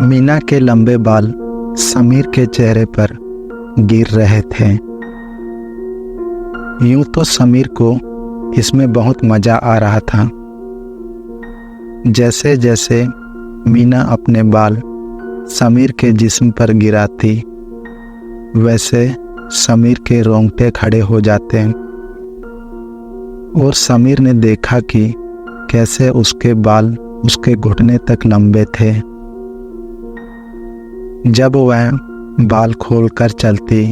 मीना के लंबे बाल समीर के चेहरे पर गिर रहे थे। यूं तो समीर को इसमें बहुत मज़ा आ रहा था। जैसे जैसे मीना अपने बाल समीर के जिस्म पर गिराती, वैसे समीर के रोंगटे खड़े हो जाते और समीर ने देखा कि कैसे उसके बाल उसके घुटने तक लंबे थे। जब वह बाल खोलकर चलती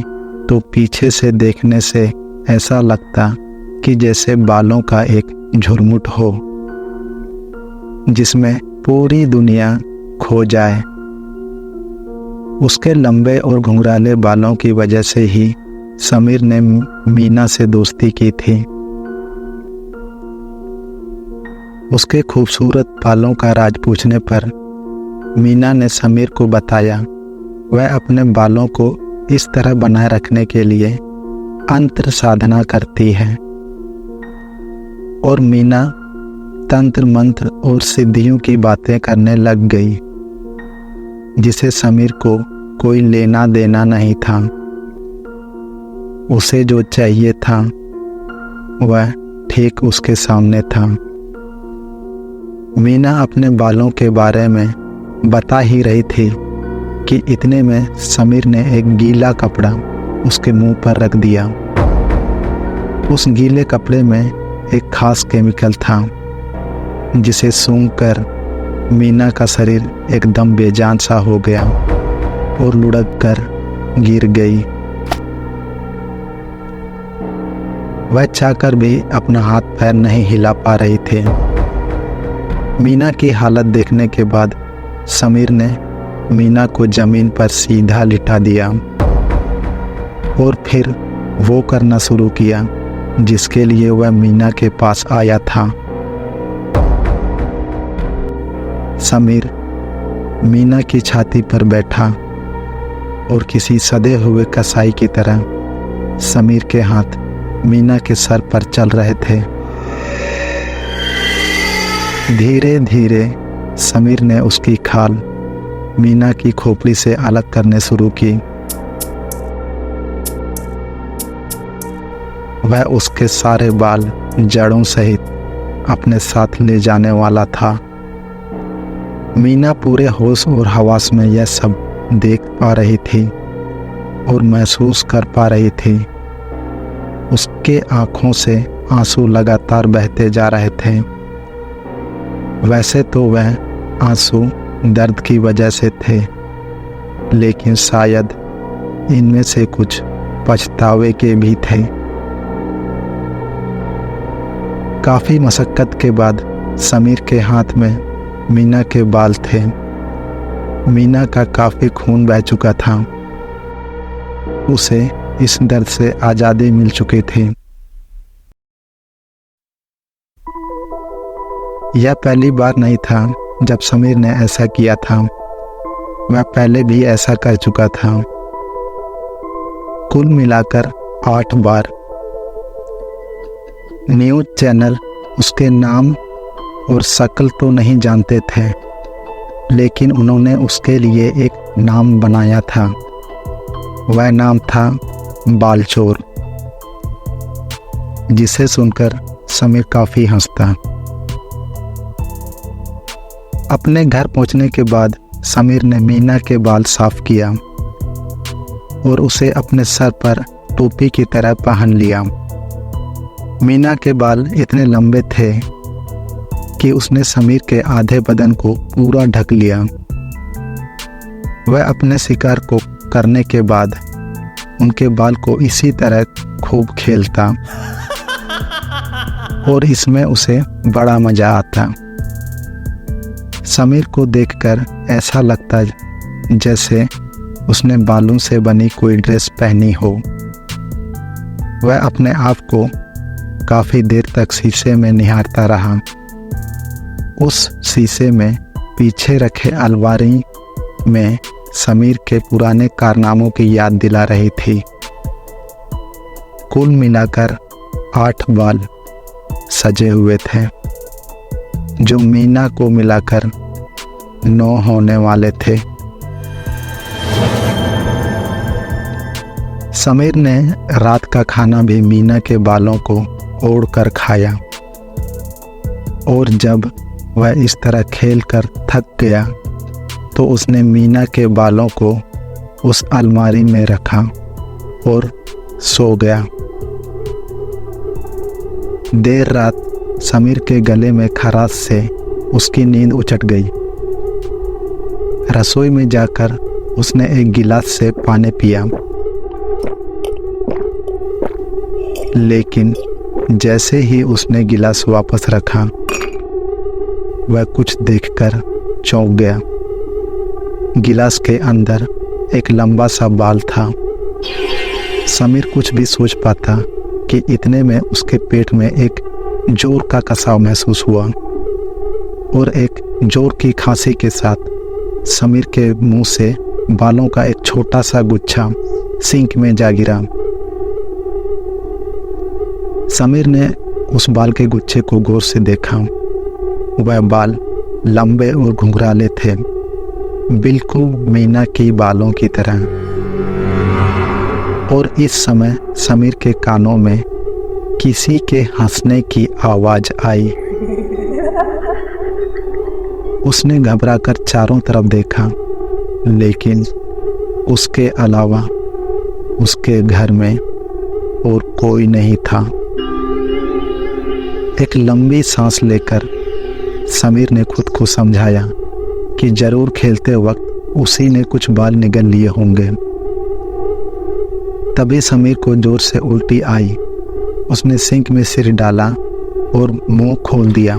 तो पीछे से देखने से ऐसा लगता कि जैसे बालों का एक झुरमुट हो जिसमें पूरी दुनिया खो जाए। उसके लंबे और घुंघराले बालों की वजह से ही समीर ने मीना से दोस्ती की थी। उसके खूबसूरत बालों का राज पूछने पर मीना ने समीर को बताया वह अपने बालों को इस तरह बनाए रखने के लिए अंतर साधना करती है और मीना तंत्र मंत्र और सिद्धियों की बातें करने लग गई जिसे समीर को कोई लेना देना नहीं था। उसे जो चाहिए था वह ठीक उसके सामने था। मीना अपने बालों के बारे में बता ही रही थी कि इतने में समीर ने एक गीला कपड़ा उसके मुंह पर रख दिया। उस गीले कपड़े में एक खास केमिकल था जिसे सूंघकर मीना का शरीर एकदम बेजान सा हो गया और लुढ़क कर गिर गई। वह चाहकर भी अपना हाथ पैर नहीं हिला पा रही थी। मीना की हालत देखने के बाद समीर ने मीना को जमीन पर सीधा लिटा दिया और फिर वो करना शुरू किया जिसके लिए वह मीना के पास आया था। समीर मीना की छाती पर बैठा और किसी सदे हुए कसाई की तरह समीर के हाथ मीना के सर पर चल रहे थे। धीरे धीरे समीर ने उसकी खाल मीना की खोपड़ी से अलग करने शुरू की। वह उसके सारे बाल जड़ों सहित अपने साथ ले जाने वाला था। मीना पूरे होश और हवास में यह सब देख पा रही थी और महसूस कर पा रही थी। उसके आँखों से आंसू लगातार बहते जा रहे थे। वैसे तो वह आंसू दर्द की वजह से थे, लेकिन शायद इनमें से कुछ पछतावे के भी थे। काफ़ी मशक्क़त के बाद समीर के हाथ में मीना के बाल थे। मीना का काफ़ी खून बह चुका था। उसे इस दर्द से आज़ादी मिल चुकी थी। यह पहली बार नहीं था जब समीर ने ऐसा किया था। वह पहले भी ऐसा कर चुका था, कुल मिलाकर 8 बार। न्यूज़ चैनल उसके नाम और शक्ल तो नहीं जानते थे, लेकिन उन्होंने उसके लिए एक नाम बनाया था। वह नाम था बालचोर, जिसे सुनकर समीर काफ़ी हंसता। अपने घर पहुंचने के बाद समीर ने मीना के बाल साफ किया और उसे अपने सर पर टोपी की तरह पहन लिया। मीना के बाल इतने लंबे थे कि उसने समीर के आधे बदन को पूरा ढक लिया। वह अपने शिकार को करने के बाद उनके बाल को इसी तरह खूब खेलता और इसमें उसे बड़ा मज़ा आता। समीर को देखकर ऐसा लगता जैसे उसने बालों से बनी कोई ड्रेस पहनी हो। वह अपने आप को काफ़ी देर तक शीशे में निहारता रहा। उस शीशे में पीछे रखे अलमारी में समीर के पुराने कारनामों की याद दिला रही थी। कुल मिलाकर 8 बाल सजे हुए थे, जो मीना को मिलाकर 9 होने वाले थे। समीर ने रात का खाना भी मीना के बालों को ओढ़कर खाया, और जब वह इस तरह खेल कर थक गया तो उसने मीना के बालों को उस अलमारी में रखा और सो गया। देर रात समीर के गले में खराश से उसकी नींद उचट गई। रसोई में जाकर उसने एक गिलास से पानी पिया, लेकिन जैसे ही उसने गिलास वापस रखा वह कुछ देखकर चौंक गया। गिलास के अंदर एक लंबा सा बाल था। समीर कुछ भी सोच पाता कि इतने में उसके पेट में एक जोर का कसाव महसूस हुआ, और एक जोर की खांसी के साथ समीर के मुंह से बालों का एक छोटा सा गुच्छा सिंक में जा गिरा। समीर ने उस बाल के गुच्छे को गौर से देखा। वह बाल लंबे और घुंघराले थे, बिल्कुल मीना की बालों की तरह। और इस समय समीर के कानों में किसी के हंसने की आवाज़ आई। उसने घबराकर चारों तरफ देखा, लेकिन उसके अलावा उसके घर में और कोई नहीं था। एक लंबी सांस लेकर समीर ने खुद को समझाया कि जरूर खेलते वक्त उसी ने कुछ बाल निगल लिए होंगे। तभी समीर को जोर से उल्टी आई। उसने सिंक में सिर डाला और मुंह खोल दिया,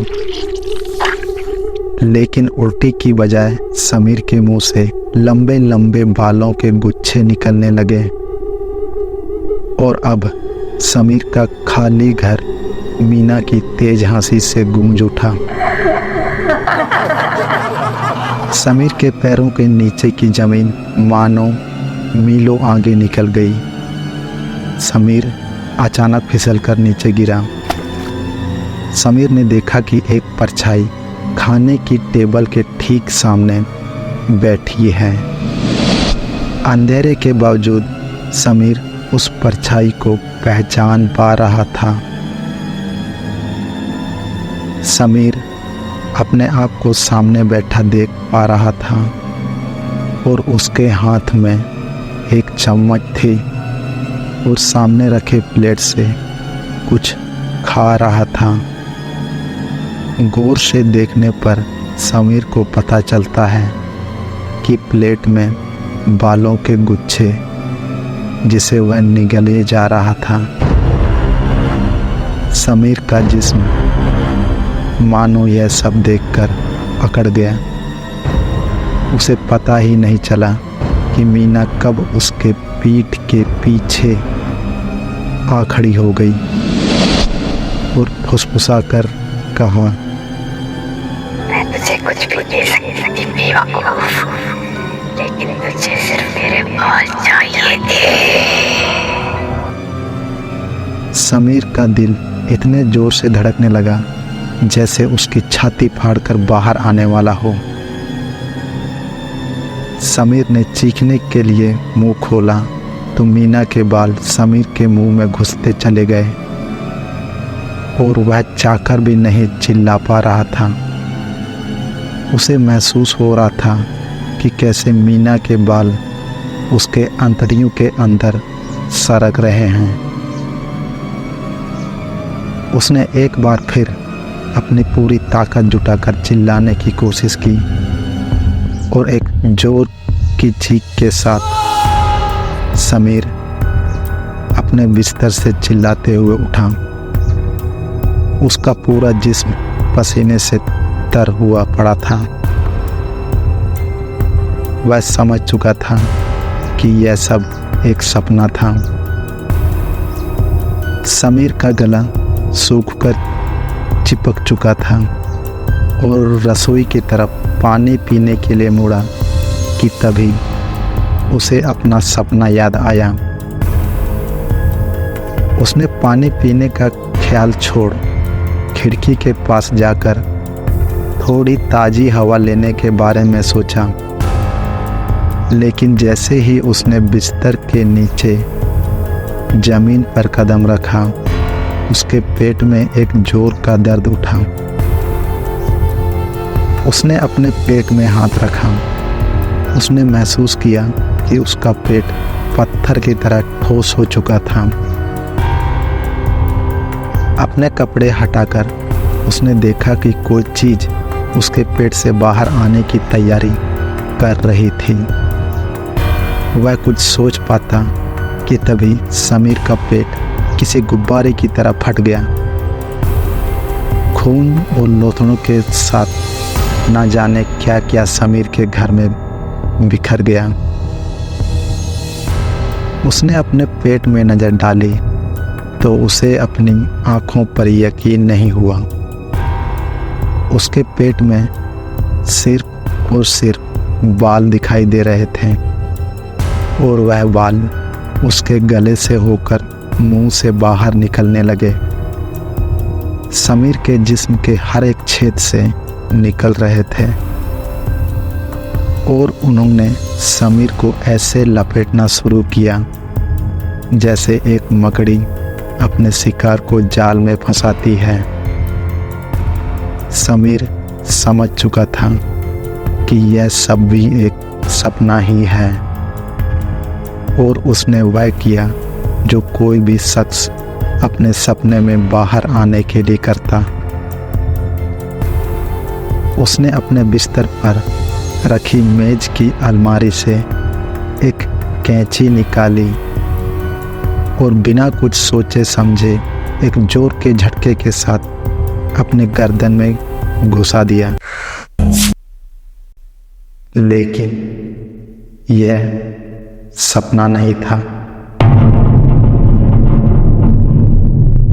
लेकिन उल्टी की बजाय समीर के मुंह से लंबे लंबे बालों के गुच्छे निकलने लगे, और अब समीर का खाली घर मीना की तेज हंसी से गूंज उठा। समीर के पैरों के नीचे की जमीन मानो मीलों आगे निकल गई। समीर अचानक फिसलकर नीचे गिरा। समीर ने देखा कि एक परछाई खाने की टेबल के ठीक सामने बैठी है। अंधेरे के बावजूद समीर उस परछाई को पहचान पा रहा था। समीर अपने आप को सामने बैठा देख पा रहा था, और उसके हाथ में एक चम्मच थी और सामने रखे प्लेट से कुछ खा रहा था। गौर से देखने पर समीर को पता चलता है कि प्लेट में बालों के गुच्छे जिसे वह निगले जा रहा था। समीर का जिस्म मानो यह सब देखकर अकड़ गया। उसे पता ही नहीं चला कि मीना कब उसके पीठ के पीछे आ खड़ी हो गई और फुसफुसाकर कहा, मैं तुझे कुछ भी दे सकती बेवकूफ, लेकिन तुझे सिर्फ मेरे बाल चाहिए थे। समीर का दिल इतने जोर से धड़कने लगा जैसे उसकी छाती फाड़कर बाहर आने वाला हो। समीर ने चीखने के लिए मुंह खोला तो मीना के बाल समीर के मुंह में घुसते चले गए, और वह चाहकर भी नहीं चिल्ला पा रहा था। उसे महसूस हो रहा था कि कैसे मीना के बाल उसके अंतड़ियों के अंदर सरक रहे हैं। उसने एक बार फिर अपनी पूरी ताकत जुटाकर चिल्लाने की कोशिश की, और एक जोर की चीख के साथ समीर अपने बिस्तर से चिल्लाते हुए उठा। उसका पूरा जिस्म पसीने से तर हुआ पड़ा था। वह समझ चुका था कि यह सब एक सपना था। समीर का गला सूखकर चिपक चुका था और रसोई की तरफ पानी पीने के लिए मुड़ा कि तभी उसे अपना सपना याद आया। उसने पानी पीने का ख्याल छोड़ खिड़की के पास जाकर थोड़ी ताज़ी हवा लेने के बारे में सोचा, लेकिन जैसे ही उसने बिस्तर के नीचे ज़मीन पर कदम रखा, उसके पेट में एक जोर का दर्द उठा। उसने अपने पेट में हाथ रखा। उसने महसूस किया कि उसका पेट पत्थर की तरह ठोस हो चुका था। अपने कपड़े हटाकर उसने देखा कि कोई चीज़ उसके पेट से बाहर आने की तैयारी कर रही थी। वह कुछ सोच पाता कि तभी समीर का पेट किसी गुब्बारे की तरह फट गया। खून और लोथड़ों के साथ ना जाने क्या क्या समीर के घर में बिखर गया। उसने अपने पेट में नज़र डाली तो उसे अपनी आँखों पर यकीन नहीं हुआ। उसके पेट में सिर्फ और सिर्फ बाल दिखाई दे रहे थे और वह बाल उसके गले से होकर मुंह से बाहर निकलने लगे। समीर के जिस्म के हर एक छेद से निकल रहे थे और उन्होंने समीर को ऐसे लपेटना शुरू किया जैसे एक मकड़ी अपने शिकार को जाल में फंसाती है। समीर समझ चुका था कि यह सब भी एक सपना ही है और उसने वह किया जो कोई भी शख्स अपने सपने में बाहर आने के लिए करता। उसने अपने बिस्तर पर रखी मेज की अलमारी से एक कैंची निकाली और बिना कुछ सोचे समझे एक जोर के झटके के साथ अपने गर्दन में घुसा दिया। लेकिन यह सपना नहीं था।